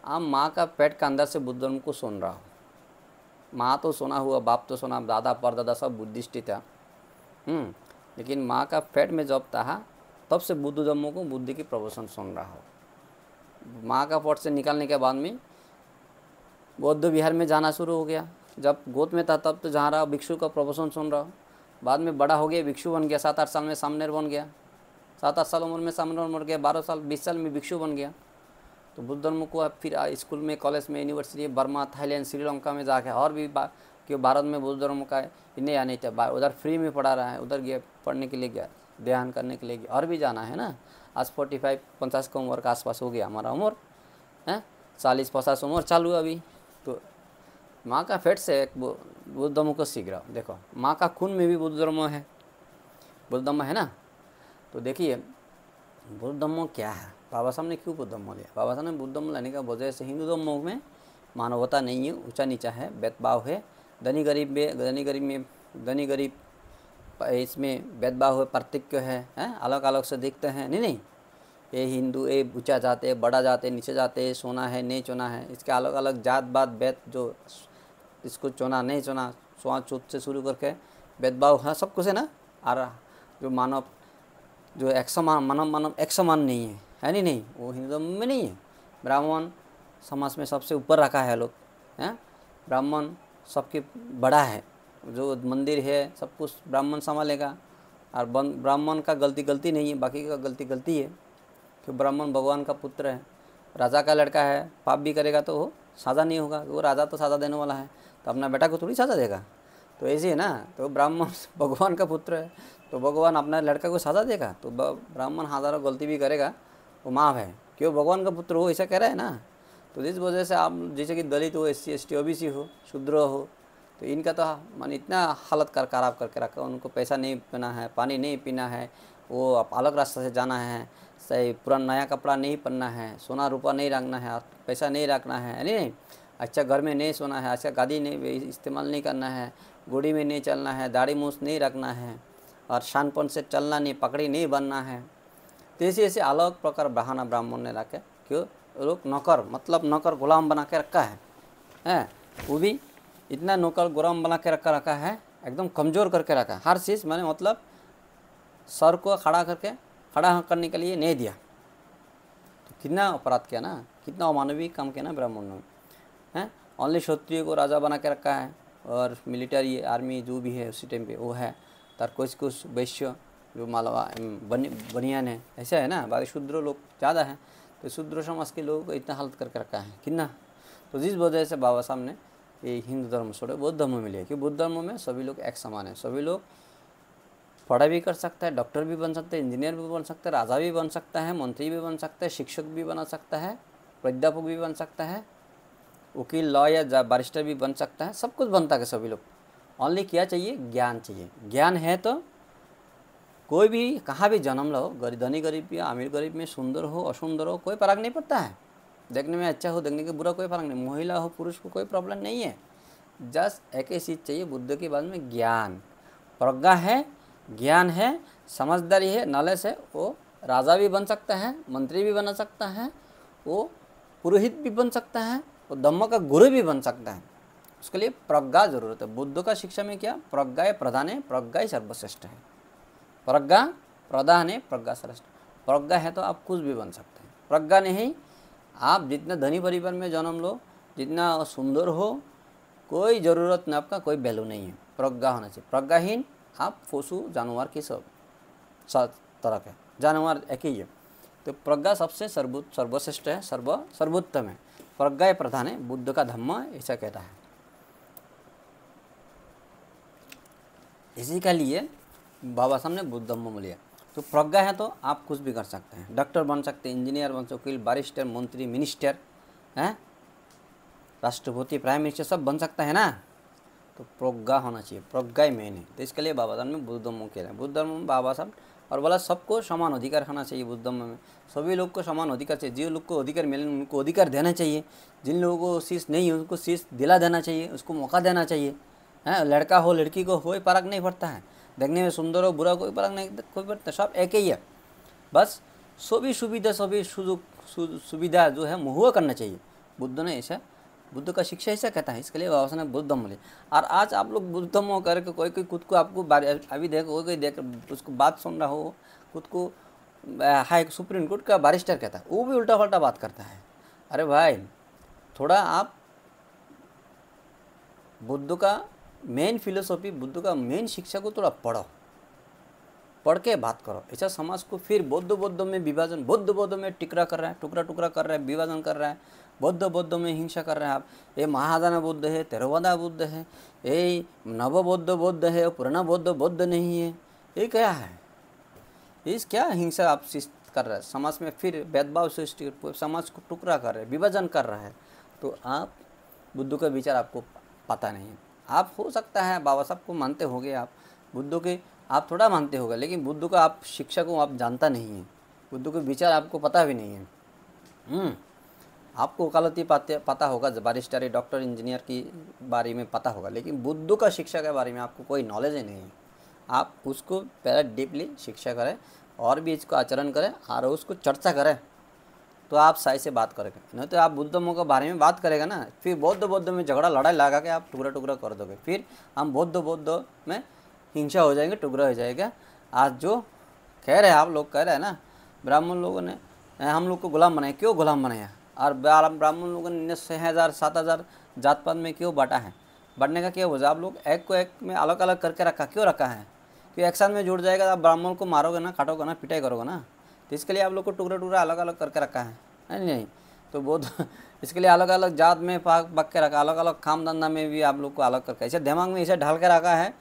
आप माँ का पेट के अंदर से बुद्ध धर्म को सुन रहा हो। माँ तो सुना हुआ, बाप तो सुना, दादा परदादा सब बुद्धिस्ट ही था, लेकिन माँ का पेट में जब था तब से बुद्ध धर्मों को, बुद्धि की प्रवचन सुन रहा हो। माँ का पेट से निकलने के बाद में बौद्ध विहार में जाना शुरू हो गया। जब गोद में था तब तो जहाँ रहा भिक्षु का प्रवचन सुन रहा हो। बाद में बड़ा हो गया, भिक्षु बन गया, 7-8 साल में सामनेर बन गया, 7-8 साल उम्र में सामनेर बन गया, 12 साल 20 साल में भिक्षु बन गया। तो बुद्ध धर्म को अब फिर स्कूल में, कॉलेज में, यूनिवर्सिटी, बर्मा, थाईलैंड, श्रीलंका में जाके और भी क्यों भारत में बुद्ध धर्म का इन्हें या नहीं था, उधर फ्री में पढ़ा रहा है, उधर गया पढ़ने के लिए, गया ध्यान करने के लिए गया, और भी जाना है ना। आज 45-50 का उम्र के आसपास हो गया हमारा उम्र है, 40-50 उम्र चालू अभी। तो माँ का पेट से एक बुद्ध धर्म को सीख रहा हूँ। देखो माँ का खून में भी बुद्ध धर्म है, बुद्ध धर्म है ना। तो देखिए बुद्ध धर्म क्या है, बाबा साहब ने क्यों बुद्ध धर्म लिया? बाबा साहब ने बुद्ध धर्म लाने का वजह से हिंदू धर्मों में मानवता नहीं है, ऊंचा नीचा है, भेदभाव है, धनी गरीब में इसमें भेदभाव है, पार्थक्य है, अलग अलग से दिखते हैं। नहीं, ये हिंदू, ये ऊंचा जाते, बड़ा जाते, नीचे जाते, सोना है नहीं चुना है, इसके अलग अलग जात बात भेद, जो इसको चुना नहीं चुना, छुआ छूत से शुरू करके भेदभाव है, सब कुछ है ना। और जो मानव, जो एक समान, मानव एक समान नहीं है नहीं, वो हिंदू धर्म में नहीं है। ब्राह्मण समाज में सबसे ऊपर रखा है लोग, हैं, ब्राह्मण सबके बड़ा है, जो मंदिर है सब कुछ ब्राह्मण संभालेगा। और ब्राह्मण का गलती नहीं है, बाकी का गलती है, कि ब्राह्मण भगवान का पुत्र है, राजा का लड़का है, पाप भी करेगा तो वो सज़ा नहीं होगा, वो राजा तो सज़ा देने वाला है, तो अपना बेटा को थोड़ी सज़ा देगा। तो ऐसे है ना, तो ब्राह्मण भगवान का पुत्र है, तो भगवान अपना लड़का को सज़ा देगा, तो ब्राह्मण हज़ारों गलती भी करेगा, वो माफ़ है, क्यों भगवान का पुत्र हो, ऐसा कह रहा है ना। तो इस वजह से आप जैसे कि दलित हो, SC ST OBC हो, शूद्र हो, तो इनका तो मान इतना हालत खराब करके रखा, उनको पैसा नहीं पीना है, पानी नहीं पीना है, वो अलग रास्ते से जाना है, सही पुराना नया कपड़ा नहीं पहनना है, सोना रुपया नहीं रखना है, पैसा नहीं रखना है, नहीं, अच्छा घर में नहीं सोना है, अच्छा गाड़ी नहीं इस्तेमाल नहीं करना है, गुड़ी में नहीं चलना है, दाढ़ी मूछ नहीं रखना है, और शानपन से चलना नहीं, पकड़ी नहीं बनना है। तो ऐसे अलग प्रकार बहाना ब्राह्मण ने रखे, क्यों लोग नौकर, मतलब नौकर गुलाम बना के रखा है, वो भी इतना नौकर गुलाम बना के रखा है, एकदम कमज़ोर करके रखा है, हर चीज़ मैंने मतलब सर को खड़ा करने के लिए नहीं दिया। तो कितना अपराध किया ना, कितना अमानवीय काम किया ना ब्राह्मणों ने, हैं। ओनली क्षत्रिय को राजा बना के रखा है, और मिलिट्री आर्मी जो भी है उसी टाइम पे वो है, तर कुछ वैश्य जो मालवा बनियान है, ऐसा है ना, बाकी शूद्र लोग ज़्यादा हैं, तो शूद्र समाज के लोगों को इतना हालत करके रखा है कितना। तो जिस वजह से बाबा साहब ने ये हिंदू धर्म छोड़े बौद्ध धर्म में लिया, कि बौद्ध धर्म में सभी लोग एक समान है, सभी लोग पढ़ाई भी कर सकता है, डॉक्टर भी बन सकते हैं, इंजीनियर भी बन सकता है, राजा भी बन सकता है, मंत्री भी बन सकता है, शिक्षक भी बना सकता है, प्राध्यापक भी बन सकता है, वकील, लॉ या बैरिस्टर भी बन सकता है, सब कुछ बनता है सभी लोग। ओनली क्या चाहिए? ज्ञान चाहिए। ज्ञान है तो कोई भी कहाँ भी जन्म लो, धनी गरीब या अमीर गरीब में, सुंदर हो असुंदर हो, कोई फर्क नहीं पड़ता है, देखने में अच्छा हो, देखने के बुरा, कोई फर्क नहीं, महिला हो पुरुष को कोई प्रॉब्लम नहीं है। जस्ट एक ही चीज़ चाहिए बुद्ध के बाद में, ज्ञान, प्रज्ञा है, ज्ञान है, समझदारी है, नॉलेज है, वो राजा भी बन सकता है, मंत्री भी बना सकता है, वो पुरोहित भी बन सकता है, वो धम्म का गुरु भी बन सकता है। उसके लिए प्रज्ञा जरूरत है। बुद्ध का शिक्षा में क्या? प्रज्ञा प्रधान है, प्रज्ञा ही सर्वश्रेष्ठ है, प्रज्ञा प्रधान है, प्रज्ञा श्रेष्ठ। प्रज्ञा है तो आप कुछ भी बन सकते हैं, प्रज्ञा नहीं, आप जितना धनी परिवार में जन्म लो, जितना सुंदर हो, कोई ज़रूरत नहीं, आपका कोई वैल्यू नहीं है, प्रज्ञा होना चाहिए। प्रज्ञाहीन आप पशु जानवर की सब तरह के जानवर एक ही है। तो प्रज्ञा सबसे सर्वश्रेष्ठ है, सर्वोत्तम है, प्रज्ञा प्रधान है, बुद्ध का धम्म ऐसा कहता है। इसी के लिए बाबा साहब ने बुद्ध धम्म लिया। तो प्रज्ञा है तो आप कुछ भी कर सकते हैं, डॉक्टर बन सकते हैं, इंजीनियर बन सकते, वकील, बैरिस्टर, मंत्री, मिनिस्टर, हैं, राष्ट्रपति, प्राइम मिनिस्टर सब बन सकता है ना। तो प्रज्ञा होना चाहिए, प्रज्ञा ही मेन है। तो इसके लिए बाबा साहब ने बुद्ध धम्म किया है। बुद्ध धर्म में बाबा साहब और बोला सबको समान अधिकार होना चाहिए। बुद्ध धर्म में सभी लोग को समान अधिकार चाहिए, जो लोग को अधिकार मिले उनको अधिकार देना चाहिए, जिन लोगों को शीश नहीं है उनको शीश दिला देना चाहिए, उसको मौका देना चाहिए, हैं। लड़का हो लड़की को कोई फर्क नहीं पड़ता है, देखने में सुंदर हो बुरा कोई फर्क नहीं, कोई फर्क नहीं, सब एक ही है। बस सभी सुविधा सभी सुविधा जो है मुहुआ करना चाहिए। बुद्ध ने ऐसा, बुद्ध का शिक्षा ऐसा कहता है, इसके लिए बाबा साहब ने बुद्ध धम्म लिया। और आज आप लोग बुद्ध धम्म करके कोई कोई खुद को आपको अभी देखो, कोई कोई देख उसको बात सुन रहा हो, खुद को हाई सुप्रीम कोर्ट का बैरिस्टर कहता है, वो भी उल्टा पल्टा बात करता है। अरे भाई थोड़ा आप बुद्ध का मेन फिलोसॉफी, बुद्ध का मेन शिक्षा को थोड़ा पढ़ो, पढ़ के बात करो। ऐसा समाज को फिर बौद्ध में विभाजन, बौद्ध में टिकरा कर रहा है, टुकड़ा टुकड़ा कर रहा है, विभाजन कर रहा है, बौद्ध में हिंसा कर रहे हैं आप। ये महादाना बुद्ध है, तेरवादा बुद्ध है, ये नव बौद्ध है, पुराना बौद्ध नहीं है, ये क्या है? इस क्या हिंसा आप कर रहे हैं समाज में, फिर भेदभाव सृष्टि, समाज को टुकड़ा कर रहे हैं, विभाजन कर रहा है। तो आप बुद्ध का विचार आपको पता नहीं है। आप हो सकता है बाबा साहब को मानते होंगे, आप बुद्ध के आप थोड़ा मानते होगा, लेकिन बुद्ध का आप शिक्षा को आप जानता नहीं है, बुद्ध के विचार आपको पता भी नहीं है। आपको वकालती पता होगा, बैरिस्टर डॉक्टर इंजीनियर की बारे में पता होगा, लेकिन बुद्ध का शिक्षा के बारे में आपको कोई नॉलेज ही नहीं है। आप उसको पहले डीपली शिक्षा करें और भी इसको आचरण करें और उसको चर्चा करें, तो आप सही से बात करेंगे। नहीं तो आप बुद्ध धम्म के बारे में बात करेगा ना, फिर बौद्ध में झगड़ा लड़ाई लगा के आप टुकड़ा टुकड़ा कर दोगे, फिर हम बौद्ध में हिंसा हो जाएंगे, टुकड़ा हो जाएगा। आज जो कह रहे हैं आप लोग, कह रहे हैं ना ब्राह्मण लोगों ने हम लोग को गुलाम बनाया, क्यों गुलाम बनाया? और ब्राह्मण लोगों ने 6,000 7,000 जात पात में क्यों बांटा है? बांटने का क्या वजह? आप लोग एक को एक में अलग अलग करके रखा, क्यों रखा है? क्यों एक साथ में जुड़ जाएगा, आप ब्राह्मण को मारोगे ना, काटोगे ना, पिटाई करोगे ना, तो इसके लिए आप लोग को टुकड़ा टुकड़ा अलग अलग करके रखा है। नहीं, तो बौद्ध इसके लिए अलग अलग जात में पक के रखा, अलग अलग काम धंधा में भी आप लोग को अलग करके ऐसे दिमाग में ऐसे ढाल के रखा है।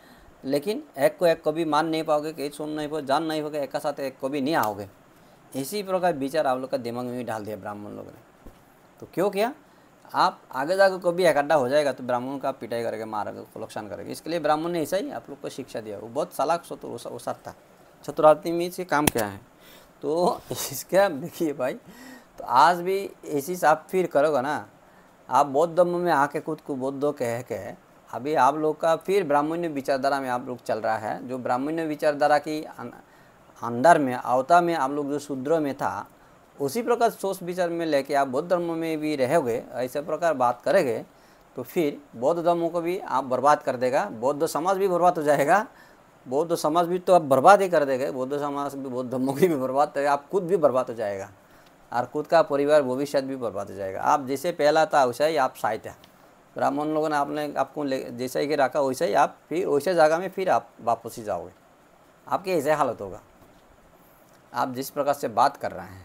लेकिन एक को एक कभी मान नहीं पाओगे, कहीं सुन नहीं पाओगे, जान नहीं पाओगे, एक का साथ एक कभी नहीं आओगे। इसी प्रकार विचार आप लोग का दिमाग में भी डाल दिया ब्राह्मण लोगों ने। तो क्यों किया? आप आगे जाकर कभी इकट्ठा हो जाएगा तो ब्राह्मण का पिटाई करेंगे, मारेंगे, नुकसान करेंगे। इसके लिए ब्राह्मण ने ऐसा ही आप लोग को शिक्षा दिया। वो बहुत चालाक होशियार था। चतुरार्थी में इसके काम क्या है? तो इसका देखिए भाई, तो आज भी ऐसी आप फिर करोगे ना, आप बौद्ध धम्म में आके खुद को बौद्ध कह के अभी आप लोग का फिर ब्राह्मण्य विचारधारा में आप लोग चल रहा है। जो ब्राह्मण्य विचारधारा की अंदर में आवता में आप लोग जो शूद्र में था, उसी प्रकार सोच विचार में लेके आप बौद्ध धर्म में भी रहोगे, ऐसे प्रकार बात करेंगे, तो फिर बौद्ध धर्म को भी आप बर्बाद कर देगा, बौद्ध समाज भी बर्बाद हो जाएगा। बौद्ध समाज भी तो आप बर्बाद ही कर देंगे, बौद्ध समाज भी, बौद्ध धर्म की भी बर्बाद करेगा, आप खुद भी बर्बाद हो जाएगा और खुद का परिवार भविष्य भी बर्बाद हो जाएगा। आप जैसे पहला था वैसा ही आप शायद है। ब्राह्मण लोगों ने आपने आपको जैसा ही रखा वैसा ही आप फिर वैसे जगह में फिर आप वापस ही जाओगे, आपकी ऐसे हालत होगा। आप जिस प्रकार से बात कर रहे हैं,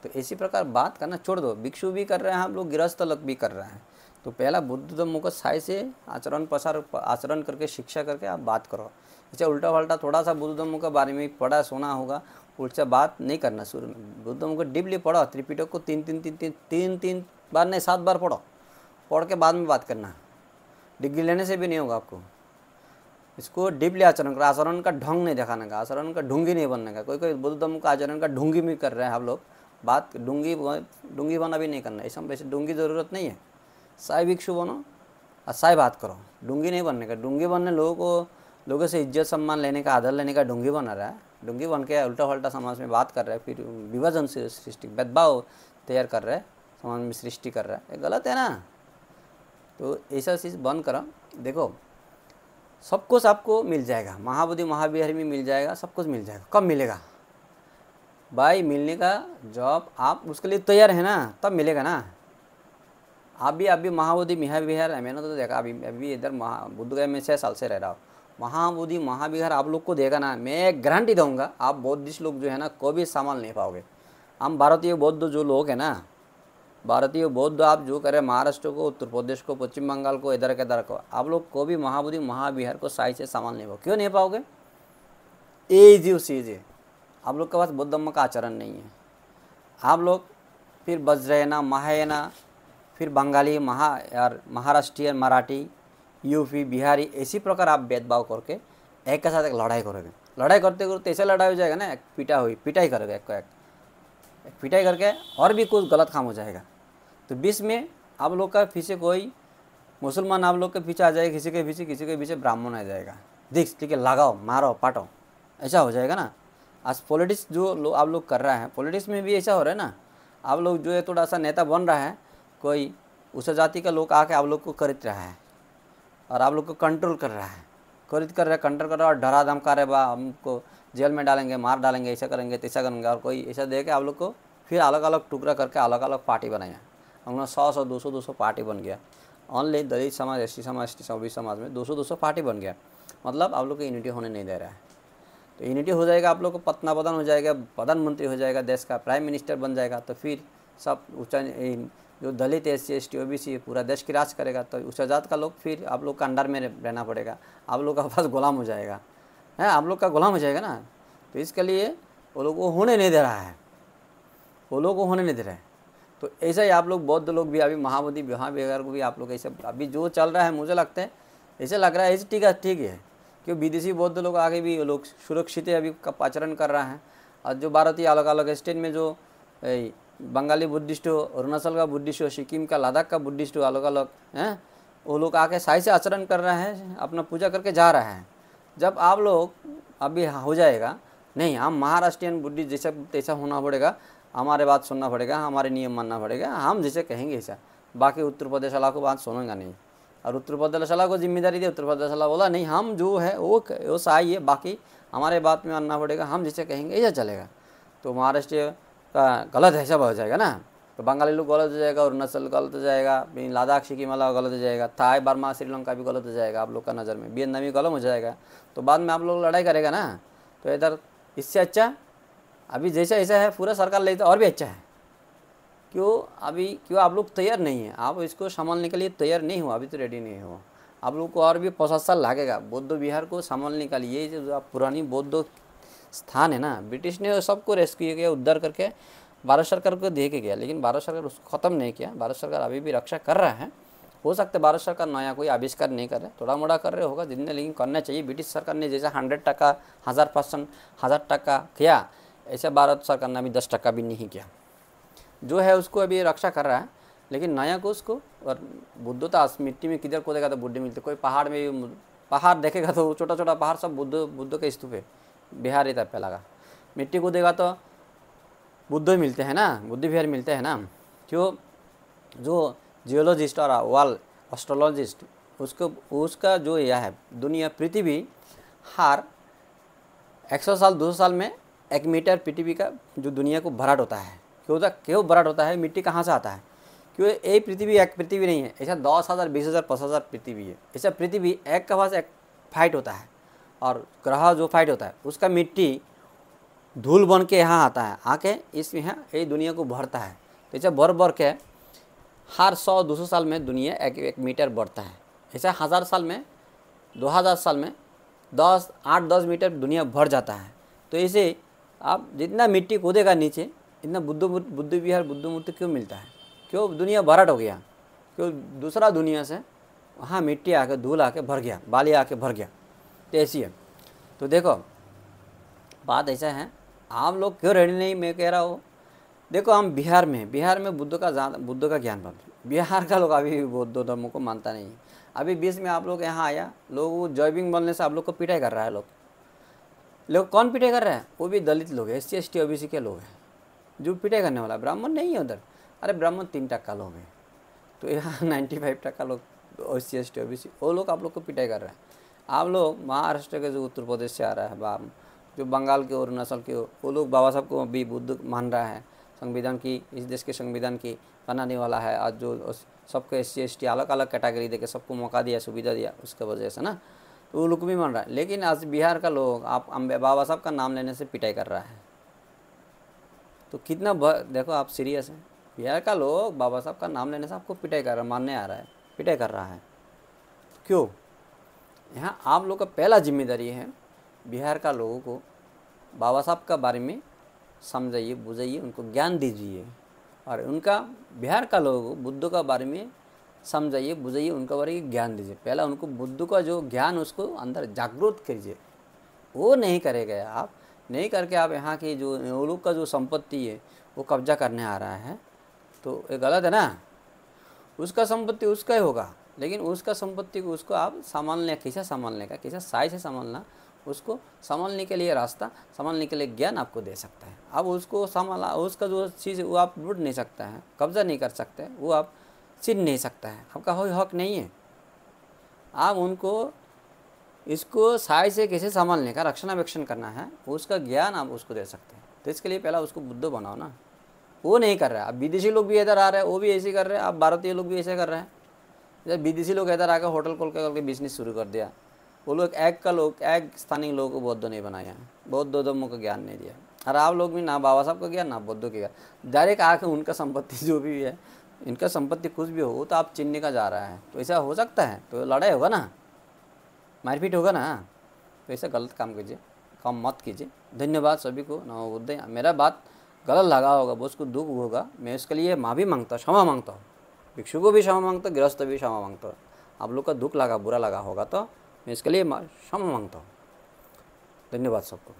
तो इसी प्रकार बात करना छोड़ दो। भिक्षु भी कर रहे हैं, हम लोग गृहस्थ लोग भी कर रहे हैं। तो पहला बुद्ध धम्म को सही से आचरण करके शिक्षा करके आप बात करो। इसे उल्टा पल्टा थोड़ा सा बुद्ध धम्म के बारे में पढ़ा सुना होगा, उल्टा बात नहीं करना। शुरू में बुद्ध धम्म को डीपली पढ़ो, त्रिपिटक को तीन बार नहीं 7 बार पढ़ो, पढ़ के बाद में बात करना। डिग्री लेने से भी नहीं होगा आपको। इसको डीपली आचरण करो। आचरण का ढंग नहीं दिखाने का, आचरण का ढूंगी नहीं बनने का। कोई बुद्ध धम्म का आचरण का ढूंगी में कर रहे हैं हम लोग। बात डूंगी बना भी नहीं करना, ऐसा वैसे डूंगी ज़रूरत नहीं है। साई भिक्षु बनो और साई बात करो, डूंगी नहीं बनने का। डूंगी बनने लोगों से इज्जत सम्मान लेने का, आदर लेने का डूंगी बना रहा है। डूंगी बन के उल्टा पल्टा समाज में बात कर रहा है, फिर विभाजन से सृष्टि, भेदभाव तैयार कर रहा है, समाज में सृष्टि कर रहा है, ये गलत है ना। तो ऐसा चीज़ बंद करो। देखो सब कुछ आपको मिल जाएगा, महाबोधि महाविहार में मिल जाएगा, सब कुछ मिल जाएगा। कब मिलेगा भाई? मिलने का जब आप उसके लिए तैयार है ना, तब मिलेगा ना। अभी महाबोधि महाविहार मैंने तो देखा, अभी इधर बुद्धगया में 6 साल से रह रहा हूँ। महाबोधि महाविहार आप लोग को देखा ना, मैं गारंटी दूंगा आप बौद्धिस्ट लोग जो है ना कभी संभाल नहीं पाओगे। हम भारतीय बौद्ध जो लोग हैं ना, भारतीय बौद्ध आप जो करें, महाराष्ट्र को, उत्तर प्रदेश को, पश्चिम बंगाल को, इधर के इधर को, आप लोग को भी महाबोधि महाविहार को सही से संभाल नहीं पाओगे। क्यों नहीं पाओगे? ये जी चीज़ है, आप लोग के पास बौद्ध धम्म का आचरण नहीं है। आप लोग फिर बज्रयना, महायाना, फिर बंगाली, महाराष्ट्रीय, मराठी, यूपी, बिहारी, इसी प्रकार आप भेदभाव करके एक के साथ एक लड़ाई करोगे। लड़ाई करते करते ऐसे लड़ाई हो जाएगा ना, एक पिटाई करोगे, एक को एक पिटाई करके और भी कुछ गलत काम हो जाएगा। तो बीच में आप लोग का पीछे कोई मुसलमान आप लोग के पीछे आ जाएगा, किसी के पीछे ब्राह्मण आ जाएगा। दिख ठीक है, लगाओ मारो पाटो, ऐसा हो जाएगा ना। आज पॉलिटिक्स जो आप लोग कर रहा है, पॉलिटिक्स में भी ऐसा हो रहा है ना। आप लोग जो है थोड़ा सा नेता बन रहा है, कोई उस जाति का लोग आके आप लोग को खरीद रहा है और आप लोग को कंट्रोल कर रहा है, खरीद कर रहा है, कंट्रोल कर रहा है और डरा धमका रहे, बा हमको जेल में डालेंगे, मार डालेंगे, ऐसा करेंगे तैसा करेंगे। और कोई ऐसा दे के आप लोग को फिर अलग अलग टुकड़ा करके अलग अलग पार्टी बनाया। हम लोग 100 200 पार्टी बन गया। ओनली दलित समाज, एसटी समाज, ओबीसी समाज में 200 पार्टी बन गया। मतलब आप लोग को यूनिटी होने नहीं दे रहा है। तो यूनिटी हो जाएगा, आप लोग को पतना बदन हो जाएगा, प्रधानमंत्री हो जाएगा, देश का प्राइम मिनिस्टर बन जाएगा, तो फिर सब ऊँचा जो दलित SC ST OBC पूरा देश की राज करेगा। तो उस जात का लोग फिर आप लोग का अंडर में रहना पड़ेगा, आप लोग का पास गुलाम हो जाएगा, है आप लोग का गुलाम हो जाएगा ना। तो इसके लिए वो लोग को होने नहीं दे रहा है, वो लोग को होने नहीं दे रहा है। तो ऐसा ही आप लोग बौद्ध लोग भी अभी महाबोधि विहार को भी आप लोग ऐसे अभी जो चल रहा है, मुझे लगता है ऐसे लग रहा है ऐसे ठीक है क्यों विदेशी बौद्ध लोग आगे भी लोग सुरक्षित है, अभी आचरण कर रहा है। और जो भारतीय अलग अलग स्टेट में जो बंगाली बुद्धिस्ट हो, अरुणाचल का बुद्धिस्ट हो, सिक्किम का, लद्दाख का बुद्धिस्ट हो, अलग अलग हैं, वो लोग आके सही से आचरण कर रहा है, अपना पूजा करके जा रहा है। जब आप लोग अभी हो जाएगा नहीं, हम महाराष्ट्रियन बुद्धिस्ट जैसा तैसा होना पड़ेगा, हमारे बात सुनना पड़ेगा, हमारे नियम मानना पड़ेगा, हम जैसे कहेंगे ऐसा। बाकी उत्तर प्रदेश वाला को बात सुनेगा नहीं, और उत्तर प्रदेश वाला को जिम्मेदारी दे, उत्तर प्रदेश वाला बोला नहीं हम जो है वो सही है, बाकी हमारे बात में मानना पड़ेगा, हम जैसे कहेंगे ऐसा चलेगा। तो महाराष्ट्र का गलत ऐसा हो जाएगा ना, तो बंगाली लोग गलत हो जाएगा, अरुणाचल गलत हो जाएगा, लद्दाख सिक्किम वाला गलत हो जाएगा, थाई बर्मा श्रीलंका भी गलत हो जाएगा आप लोग का नज़र में, वियतनाम भी गलत हो जाएगा। तो बाद में आप लोग लड़ाई करेगा ना। तो इधर इससे अच्छा अभी जैसा ऐसा है पूरा सरकार ले तो और भी अच्छा है। क्यों आप लोग तैयार नहीं है, आप इसको संभालने के लिए तैयार नहीं हो, अभी तो रेडी नहीं हो। आप लोग को और भी 50 साल लगेगा बौद्ध विहार को संभालने के लिए। जो पुरानी बौद्ध स्थान है ना, ब्रिटिश ने सबको रेस्क्यू किया, उद्धार करके भारत सरकार को दे के गया, लेकिन भारत सरकार उसको ख़त्म नहीं किया। भारत सरकार अभी भी रक्षा कर रहा है। हो सकता है भारत सरकार नया कोई आविष्कार नहीं कर रहे, थोड़ा मोड़ा कर रहे होगा जितने, लेकिन करना चाहिए। ब्रिटिश सरकार ने जैसा 100%, 1000% किया, ऐसे भारत सरकार ने अभी 10% भी नहीं किया। जो है उसको अभी रक्षा कर रहा है, लेकिन नया को उसको। और बुद्धता मिट्टी में किधर खोदेगा तो बुद्ध मिलते, कोई पहाड़ में पहाड़ देखेगा तो छोटा छोटा पहाड़ सब बुद्ध के स्तूप है, बिहार ही तब पे लगा। मिट्टी को देगा तो बुद्ध मिलते हैं ना, बुद्ध विहार मिलते हैं ना। क्यों जो जियोलॉजिस्ट और वाल एस्ट्रोलॉजिस्ट उसका जो यह है दुनिया पृथ्वी हर 100 साल 200 साल में 1 मीटर पृथ्वी का जो दुनिया को भराट होता है। क्यों भराट होता है, मिट्टी कहाँ से आता है? क्यों एक पृथ्वी एक पृथ्वी नहीं है, ऐसा 10,000 20,000 50,000 पृथ्वी है। ऐसा पृथ्वी एक के पास एक फाइट होता है, और ग्रह जो फाइट होता है उसका मिट्टी धूल बन के यहाँ आता है, आके इसमें ये दुनिया को भरता है। तो ऐसा भर के हर 100-200 साल में दुनिया 1 मीटर बढ़ता है। ऐसा 1000 साल में 2000 साल में 8-10 मीटर दुनिया भर जाता है। तो ऐसे आप जितना मिट्टी कूदेगा नीचे, इतना बुद्ध विहार बुद्ध मूर्ति क्यों मिलता है? क्यों दुनिया भराट हो गया? क्यों दूसरा दुनिया से वहाँ मिट्टी आके धूल आके भर गया, बाली आके भर गया। तो ऐसी है। तो देखो बात ऐसा है, आप लोग क्यों रेडी नहीं? मैं कह रहा हूँ देखो हम बिहार में बुद्ध का ज्ञान प्राप्त। बिहार का लोग अभी भी बौद्ध धर्म को मानता नहीं है। अभी बीच में आप लोग यहाँ आया, लोग जॉइबिंग बोलने से आप लोग को पिटाई कर रहा है। लोग कौन पिटाई कर रहा है? वो भी दलित लोग है, SC ST OBC के लोग हैं जो पिटाई करने वाला। ब्राह्मण नहीं है उधर। अरे ब्राह्मण 3% लोग हैं, तो यहाँ 95% लोग SC ST OBC वो लोग आप लोग को पिटाई कर रहे हैं। आप लोग महाराष्ट्र के जो उत्तर प्रदेश से आ रहा है, जो बंगाल के अरुणाचल के, वो लोग बाबा साहब को भी बुद्ध मान रहा है, संविधान की, इस देश के संविधान की बनाने वाला है। आज जो सबको SC ST अलग अलग कैटेगरी देके सबको मौका दिया, सुविधा दिया, उसके वजह से ना, तो वो लोग भी मान रहा है। लेकिन आज बिहार का लोग आप बाबा साहब का नाम लेने से पिटाई कर रहा है। तो कितना देखो आप सीरियस हैं। बिहार का लोग बाबा साहब का नाम लेने से आपको पिटाई कर रहा है, मानने आ रहा है, पिटाई कर रहा है। क्यों? यहाँ आप लोग का पहला जिम्मेदारी है बिहार का लोगों को बाबा साहब का बारे में समझाइए, बुझाइए, उनको ज्ञान दीजिए। और उनका बिहार का लोगों को बुद्ध का बारे में समझाइए, बुझाइए, उनका बारे में ज्ञान दीजिए। पहला उनको बुद्ध का जो ज्ञान उसको अंदर जागरूक कीजिए। वो नहीं करेगा, आप नहीं करके आप यहाँ की जो वो लोग का जो संपत्ति है वो कब्जा करने आ रहा है, तो ये गलत है ना। उसका संपत्ति उसका ही होगा, लेकिन उसका संपत्ति को उसको आप संभालने, कैसे संभालने का, कैसे सही से संभालना, उसको संभालने के लिए रास्ता, संभालने के लिए ज्ञान आपको दे सकता है। अब उसको संभाला, उसका जो चीज़ वो आप लूट नहीं सकता है, कब्जा नहीं कर सकते, वो आप छीन नहीं सकता है, आपका हक नहीं है। आप उनको इसको सही से कैसे संभालने का, रक्षणावेक्षण करना है, उसका ज्ञान आप उसको दे सकते हैं। तो इसके लिए पहला उसको बुद्ध बनाओ ना। वो नहीं कर रहा है। अब विदेशी लोग भी इधर आ रहे हैं, वो भी ऐसे कर रहे हैं, अब भारतीय लोग भी ऐसे कर रहे हैं। जब विदेशी लोग इधर आकर होटल खोल के बिजनेस शुरू कर दिया, वो लोग एक स्थानीय लोगों को बौद्ध नहीं बनाया है, बौद्ध धर्मों का ज्ञान नहीं दिया। और आप लोग भी ना बाबा साहब का ज्ञान, ना बौद्धों के ज्ञान, डायरेक्ट आके उनका संपत्ति जो भी है, इनका संपत्ति कुछ भी हो तो आप चिन्हने का जा रहा है। तो ऐसा हो सकता है? तो लड़ाई होगा ना, मारपीट होगा ना। तो ऐसा गलत काम कीजिए, काम मत कीजिए। धन्यवाद सभी को। नमो बुद्धाय। मेरा बात गलत लगा होगा, बॉस को दुख होगा, मैं उसके लिए माफ़ी मांगता हूँ, क्षमा मांगता हूँ। भिक्षु को भी क्षमा मांगता हूँ, गृहस्थ भी क्षमा मांगता हूँ। आप लोग का दुख लगा, बुरा लगा होगा तो मैं इसके लिए क्षमा मांगता हूँ। धन्यवाद सबको।